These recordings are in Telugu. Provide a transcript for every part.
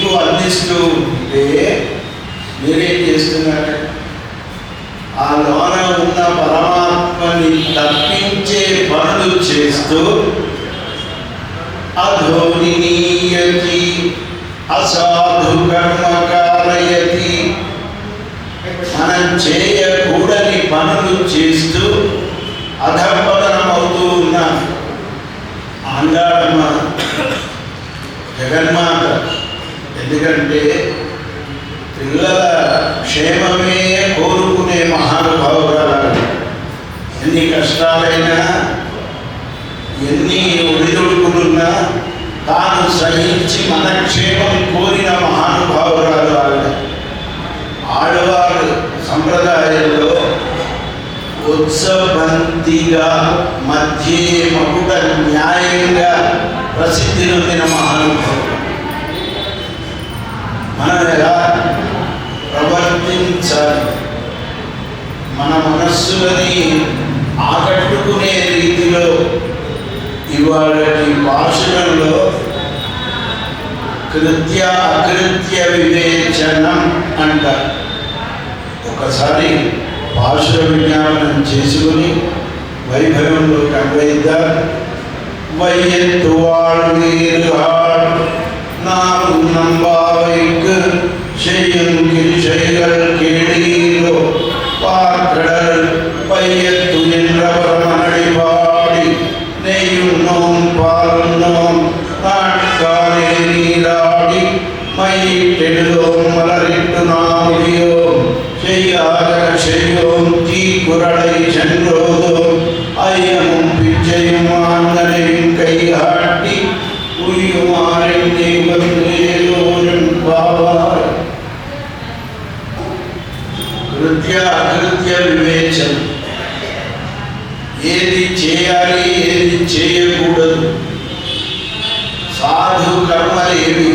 మీకు అందిస్తూ ఉంటే మీరేం చేస్తున్నారు? ఆ లోన ఉన్న పరమాత్మని తప్పించే పనులు చేస్తూ అధోనియతి అసాధు కర్మకారయతి, మనం చేయకూడని పనులు చేస్తూ అధపతనమవుతూ ఉన్నాం. ఆండాళమ్మ జగన్మాత ఎందుకంటే పిల్లల క్షేమమే కోరుకునే మహానుభావురాలు. ఎన్ని కష్టాలైనా ఎన్ని ఒడిదుడుకులున్నా తాను సహించి మన క్షేమం కోరిన మహానుభావురాలు ఆవిడ. ఆడవారు సంప్రదాయంలో ఉత్సవంతిగా మధ్య మకుట న్యాయంగా ప్రసిద్ధి నొందిన మహానుభావుడు. మనం ఎలా ప్రవర్తించాలి, మన మనస్సులని ఆకట్టుకునే రీతిలో ఇవాళటి భాషణంలో కృత్య అకృత్య వివేచనం అంట. ఒకసారి భాష విజ్ఞాపనం చేసుకుని వైభవంలో కన్వయిద్దాం. వైయత్తు வாழ்வீர்கள் நாம் நம்பாவைக்கு செய்யும் கிரிசைகள் கேளீரோ பார்க்கடல் பையத்து என்றவர் மனடி பாடி நெய்யுண்ணோம் பாலுண்ணோம் நாட்காலே நீராடி மையிட்டெழுதோம் மலரிட்டு நாமுடியோம் செய்யாதன செய்யோம் தீக்குறளை சென்றோதோம் ஐயமும் பிச்சையும் ஆங்கனையும் கைகாட்டி உயுமாறின் தெய்வம் பாவார். కృత్య అకృత్య వివేచన, ఏది చేయాలి ఏది చేయకూడదు, సాధు కర్మలేవి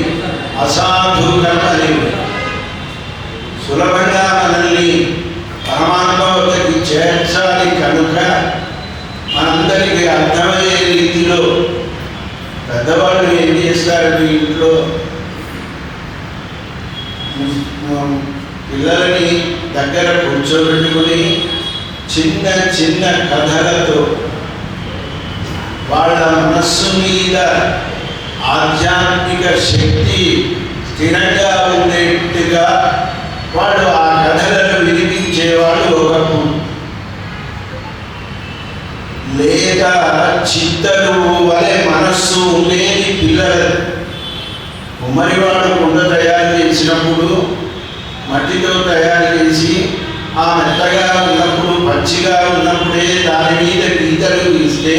అసాధు కర్మలేవి, సులభంగా మనల్ని పరమాత్మ వద్దకి చేర్చాలి కనుక మనందరికీ అర్థమయ్యే రీతిలో పెద్దవాళ్ళు ఏం చేస్తారు, మీ ఇంట్లో పిల్లలని దగ్గర కూర్చోబెట్టుకుని చిన్న చిన్న కథలతో వాళ్ళ మనస్సు మీద ఆధ్యాత్మిక శక్తి స్థిరంగా ఉండేట్టుగా వాళ్ళు ఆ కథలను వినిపించేవాళ్ళు ఒకప్పుడు. లేక చిత్తరు వలె మనస్సు ఉండేది పిల్లలు. కుమ్మరివాడు కుండ తయారు చేసినప్పుడు మట్టితో తయారు చేసి ఆ మెత్తగా ఉన్నప్పుడు పచ్చిగా ఉన్నప్పుడే దాని మీద గీతలు గీస్తే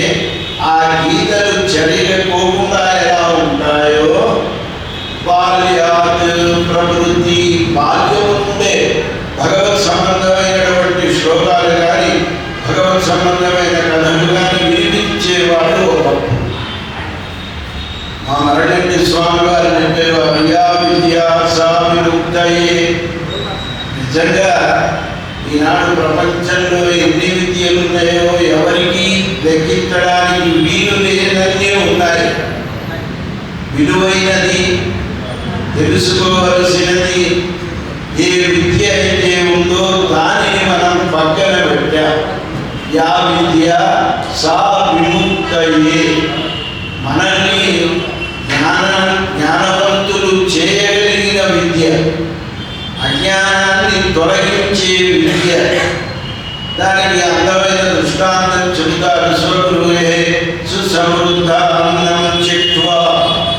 ఆ గీతలు చెరిగిపోకుండా ఎలా ఉంటాయో బాల్యాత్ ప్రవృత్తి, బాల్యం నుండే భగవత్ సంబంధమైనటువంటి శ్లోకాలు కానీ భగవత్ సంబంధమైన కథలు కానీ వినిపించేవాడు ఒకప్పుడు. మా మరణి స్వామి వారు చెప్పేవారు, యా విద్యా సా విముక్తయే. నిజంగా ఈనాడు ప్రపంచంలో ఎన్ని విద్యలు ఉన్నాయో ఎవరికి లెక్కించడానికి వీలు లేనన్నీ ఉన్నాయి. విలువైనది తెలుసుకోవలసినది ఏ విద్య అయితే ఉందో దానిని మనం పక్కన పెట్టాం. యా విద్య సా విముక్తయే, మనల్ని జ్ఞానవంతులు చేయగలిగిన విద్య, అజ్ఞానాన్ని తొలగించే విద్య. దానికి అందమైన దృష్టాంతం చెబుతారు స్వగృహే సుసమృద్ధ అన్నం చిత్వా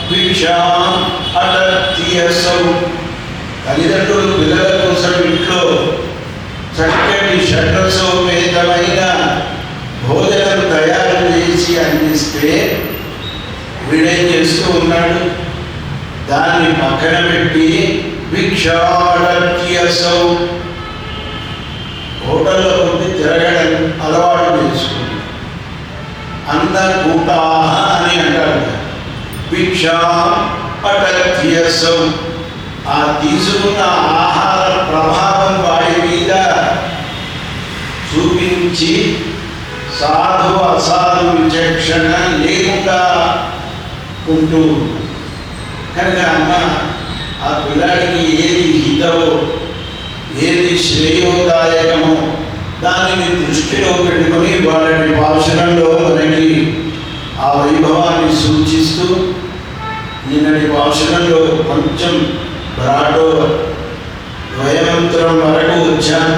భిక్షాం అటత్యసౌ. తల్లిదండ్రులు పిల్లల కోసం ఇంట్లో చక్కటి షడ్రసోపేతమైన భోజనం తయారు చేసి అందిస్తే వీడేం చేస్తూ ఉన్నాడు, దాన్ని పక్కన పెట్టి భిక్షాటత్యసౌ, హోటల్లో కొద్ది తిరగడం అలవాటు చేసుకుంది. అన్నకూటాహ అని అంటారు. భిక్షా అటత్యసౌ, ఆ తీసుకున్న ఆహార ప్రభావం వాడి మీద చూపించి సాధు అసాధు విచక్షణ లేకుండా ఉంటూ కనుక అమ్మ ఆ పిల్లాడికి ఏది హితవో, ఏది శ్రేయోదాయకమో దానిని దృష్టిలో పెట్టుకొని వాళ్ళని భాషణంలో మనకి ఆ వైభవాన్ని సూచిస్తూ నిన్నటి భాషణంలో కొంచెం బ్రాడో ద్వయమంత్రం వరకు వచ్చాం.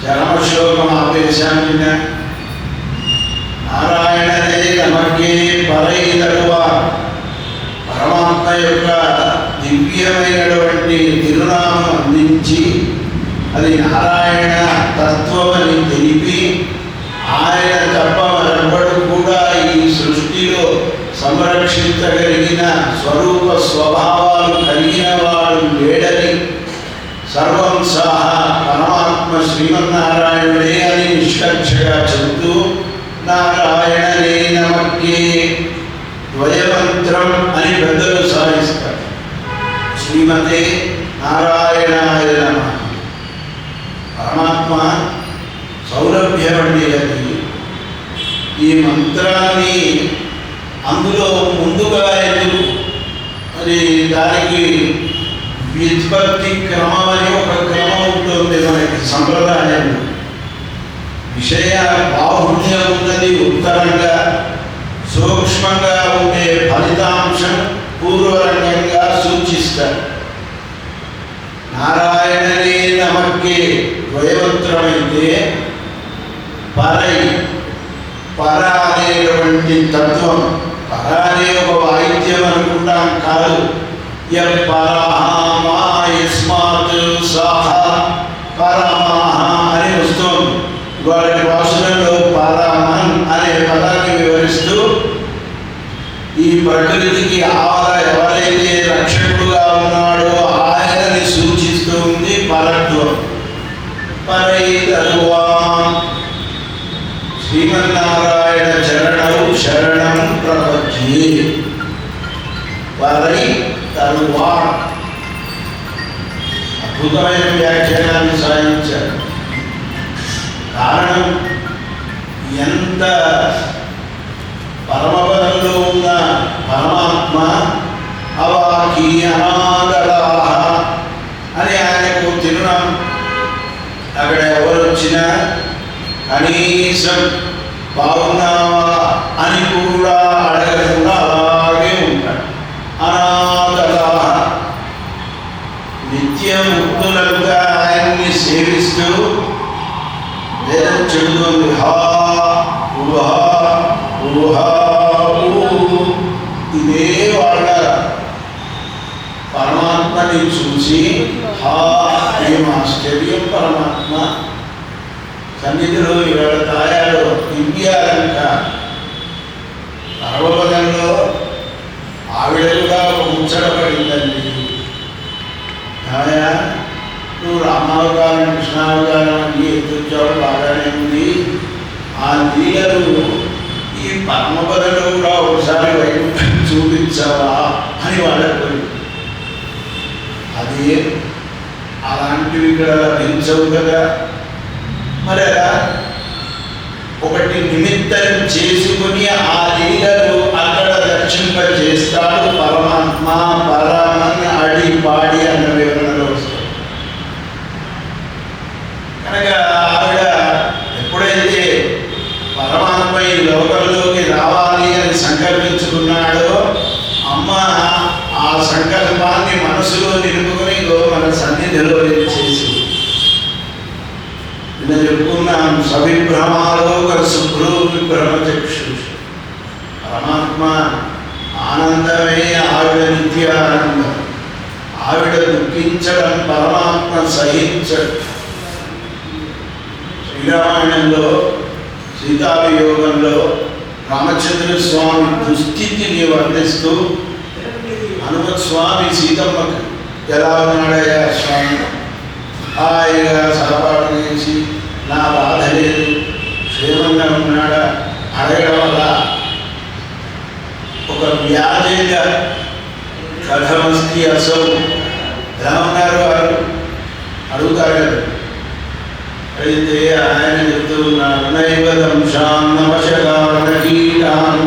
చరమశ్లోకం ఆపేశాం. నిన్న నారాయణనే నమకే పరైదలువా, పరమాత్మ యొక్క దివ్యమైనటువంటి తిరునామం అందించి అది నారాయణ తత్వమని తెలిపి ఆయన తప్ప మరెవ్వడు కూడా ఈ సృష్టిలో సంరక్షించగలిగిన స్వరూప స్వభావాలు కలిగిన వాడు లేడని సర్వం సహా పరమాత్మ శ్రీమన్నారాయణుడే అని నిష్కర్షగా చెబుతూ నారాయణనే నమకే ద్వయమంత్రం అని పెద్దలు సాధిస్తారు. శ్రీమతే నారాయణాయ నమః. పరమాత్మ సౌలభ్యమండి అది. ఈ మంత్రాన్ని అందులో ముందుగా ఎందుకు మరి దానికి వ్యుత్పత్తి క్రమం అని ఒక క్రమం ఉంటుంది మనకి సంప్రదాయంలో. విషయ బాహుళ్యం ఉన్నది ఉత్తరంగా, సూక్ష్మంగా ఉండే ఫలితాంశం పూర్వరంగంగా సూచిస్తారు. నారాయణనే నమకే ద్వయమంత్రమైతే పరై, పర అనేటువంటి తత్వం, పర అనే ఒక వాయిద్యం అనుకుంటాం కాదు. యస్మాత్ సహ పరమః అని వస్తుంది. వారి భాషలలో పరమన్ అనే పదాన్ని వివరిస్తూ ఈ ప్రకృతికి ఆవల ఎవరైతే రక్షకుడుగా ఉన్నాడో ఆయనని సూచిస్తూ ఉంది పరత్వం. పరైదలువా శ్రీమన్నారాయణ చరణం శరణం ప్రపంచే. పరై తరువా అద్భుతమైన వ్యాఖ్యానాన్ని సాధించారు. కారణం ఎంత పరమపదంలో ఉన్న పరమాత్మ అవాకి అనాదరాహ అని ఆయనకు తిరునామం. అక్కడ ఎవరు వచ్చినా కనీసం బాగున్నావా అని కూడా అడగకుండా అలాగే ఉంటాడు. అనాదరాహ నిత్యం ముక్తులంతా ఆయన్ని సేవిస్తూ వేదం చెబుతోంది. హా ఊహా ఊహా ఇదే వాళ్ళ పరమాత్మని చూసి హా ఏం ఆశ్చర్యం పరమాత్మ సన్నిధిలో ఇవాళ తాయారు దివ్యాలంక పర్వపదంలో ఆవిడ కూడా ఒక ముచ్చట పడిందండి. తాయా నువ్వు రామావతారం కృష్ణావతారం అని ఎత్తుచ్చావు బాగానే ఉంది. ఆ లీలలు ఈ పరమపదలో కూడా ఒకసారి వైకుంఠం చూపించావా అని వాళ్ళకు. అది అలాంటివి ఇక్కడ లభించవు కదా. మరి అలా ఒకటి నిమిత్తం చేసుకుని ఆ లీలలు అక్కడ దర్శింపజేస్తాడు పరమాత్మ. పరమని అడి పాడి అన్న వివరణలో వస్తుంది. కనుక ఆవిడ ఎప్పుడైతే పరమాత్మ ఈ లోకంలోకి రావాలి అని సంకల్పించుకున్నాడో అమ్మ ఆ సంకల్పాన్ని మనసులో నిలుపుకొని మన సన్నిధిలో చేసి నిన్న చెప్పుకున్నాం. సవిభ్రమాలోక శుభ్రో విభ్రమచక్షు. పరమాత్మ ఆనందమే ఆవిడ నిత్య ఆనందం. ఆవిడ దుఃఖించడం పరమాత్మ సహించడు. శ్రీరామాయణంలో సీతాభియోగంలో రామచంద్ర స్వామి దుస్థితిని వర్ణిస్తూ హనుమత్ స్వామి సీతమ్మకు ఎలా ఉన్నాడయ్యా స్వామి, హాయిగా సరపాటు చేసి నా బాధ లేదు క్షేమంగా ఉన్నాడా అడగడం వల్ల ఒక వ్యాధంగా కథమస్తి అసౌ ఎలా ఉన్నారు వారు అడుగుతారు కదా. అయితే ఆయన చెప్తూ ఉన్నారు నైవదంశాం నవశకాన్ కీటాన్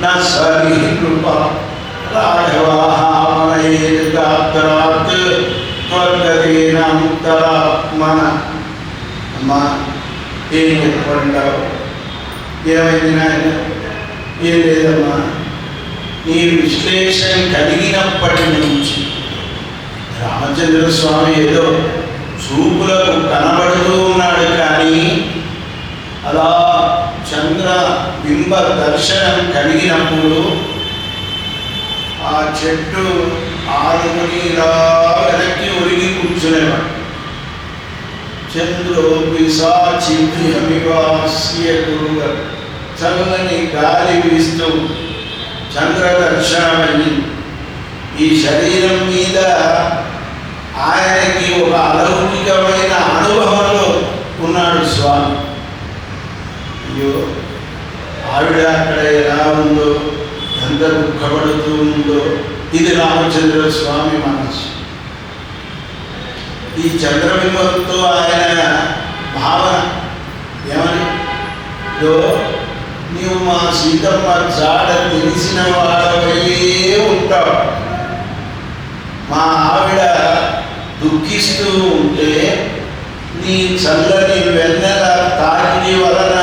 నా సరి కృప రాఘవాహ భావయేత్ గాత్రాత్ త్వద్గతేనాంతరాత్మన. అమ్మా ఏం చెప్పంటావు? ఏమైంది నాయన? ఏం లేదమ్మా, నీ విశ్లేషణ కలిగినప్పటి నుంచి రామచంద్ర స్వామి ఏదో చూపులకు కనబడుతూ ఉన్నాడు, కానీ అలా చంద్ర బింబ దర్శనం కలిగినప్పుడు ఆ చెట్టు ఆనుకుని ఇలా వెనక్కి ఒరిగి కూర్చునేవాడు. చంద్రోపి సాచిమివాస్య గురుగారు, చల్లని గాలి వీస్తూ చంద్ర దర్శనమయ్యి ఈ శరీరం మీద ఆయనకి ఒక అలౌకికమైన అనుభవంలో ఉన్నాడు స్వామి. అయ్యో, ఆవిడ అక్కడ ఎలా ఉందో, ఎంత దుఃఖపడుతూ ఉందో, ఇది రామచంద్ర స్వామి మనస్సు. ఈ చంద్రబింబంతో ఆయన భావన ఏమని, నీవు మా సీతమ్మ జాడ తెలిసిన వాడవే ఉంటావు. మా ఆవిడ దుఃఖిస్తూ ఉంటే నీ చల్లని వెన్నెల తాకిడి వలన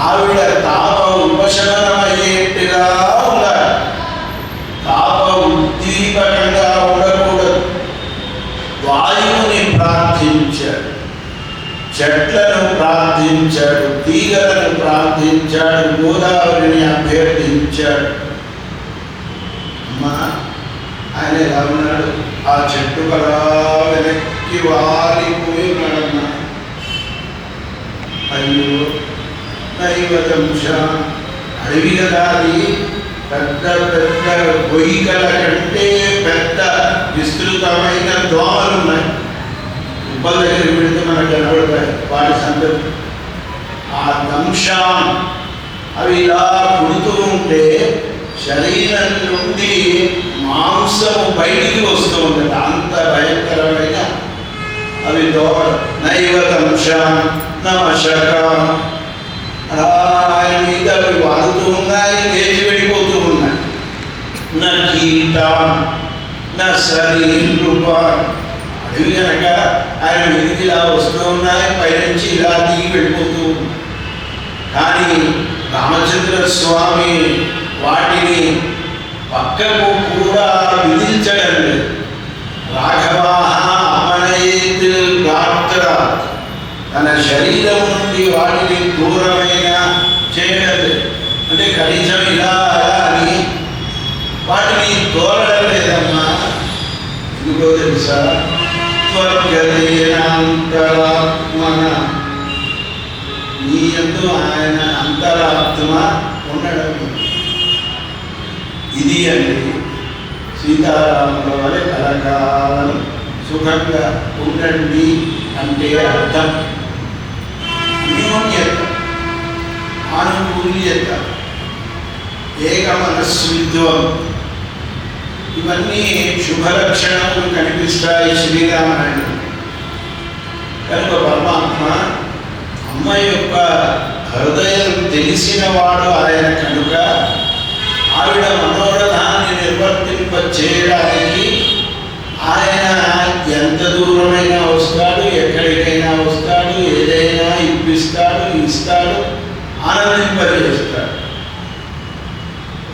ఆవిడ తాప ఉపశమనమయ్యేట్టుగా ఉండాలి. తాప ఉద్దీపకంగా ఉండకూడదు. వాయువుని ప్రార్థించాడు, చెట్లను ప్రార్థించాడు, తీగలను ప్రార్థించాడు, గోదావరిని అభ్యర్థించాడు. అమ్మా, ఆయన ఎలా ఉన్నాడు? ఆ చెట్టు కలా వెనక్కి వాలిపోయి ఉన్నాడమ్మా. అయ్యో, నైవతంశ, అడవి కదా అది, పెద్ద పెద్ద గొయ్యికల కంటే పెద్ద విస్తృతమైన దోమలు ఉన్నాయి. ఉప్పల దగ్గర పెడితే మనకు కనబడతాయి వాటి సందర్భం. ఆ దంశాం అవి ఇలా పుడుతూ ఉంటే శరీరం నుండి మాంసము బయటికి వస్తూ ఉంటుంది. అంత భయంకరమైన అవి దోమలు. నైవ దంశాం నమశక, ఆయన మీద అవి వాడుతూ ఉన్నాయి, లేచి వెళ్ళిపోతూ ఉన్నాయి. నా కీటం నా సరీరూప, అడవి కనుక ఆయన మీదికి ఇలా వస్తూ ఉన్నాయి, పైనుంచి ఇలా దిగి వెళ్ళిపోతూ ఉన్నాయి. కానీ రామచంద్ర స్వామి వాటిని పక్కకు కూడా విధించడం లేదు. రాఘవాహ అమనయేత్ గాత్రాత్, తన శరీరం నుండి వాటిని దూరమైన చేయలేదు. అంటే కనీసం ఇలా అలా అని వాటిని తోలడం లేదమ్మా. ఎందుకో తెలుసా? త్వద్గతేనాంతరాత్మన, నీ యందు ఆయన అంతరాత్మ ఉండడం. ఇది అండి సీతారాముల వలె కలకాలం సుఖంగా ఉండండి అంటే అర్థం. అన్యోన్యత, ఆనుకూల్యత, ఏక మనస్విత్వం, ఇవన్నీ శుభలక్షణములు కనిపిస్తాయి శ్రీరామనాయుడు. కనుక పరమాత్మ అమ్మ యొక్క హృదయం తెలిసిన వాడు ఆయన కనుక ఆవిడ మనోరథాన్ని నిర్వర్తింప చేయడానికి ఆయన ఎంత దూరమైనా వస్తాడు, ఎక్కడికైనా వస్తాడు, ఏదైనా ఇప్పిస్తాడు, ఇస్తాడు, ఆనందింపజేస్తాడు.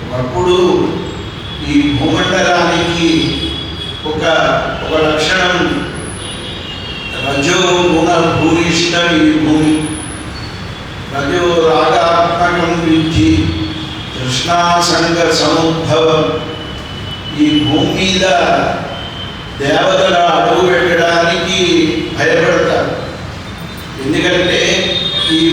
ఒకప్పుడు ఈ భూమండలానికి ఒక లక్షణం, రజో గుణ భూయిష్టం ఈ భూమి. రజో రాగాత్మకం విద్ధి కృష్ణాసంగ సముద్భవం. ఈ భూమి మీద దేవతల అడుగు పెట్టడానికి భయపడ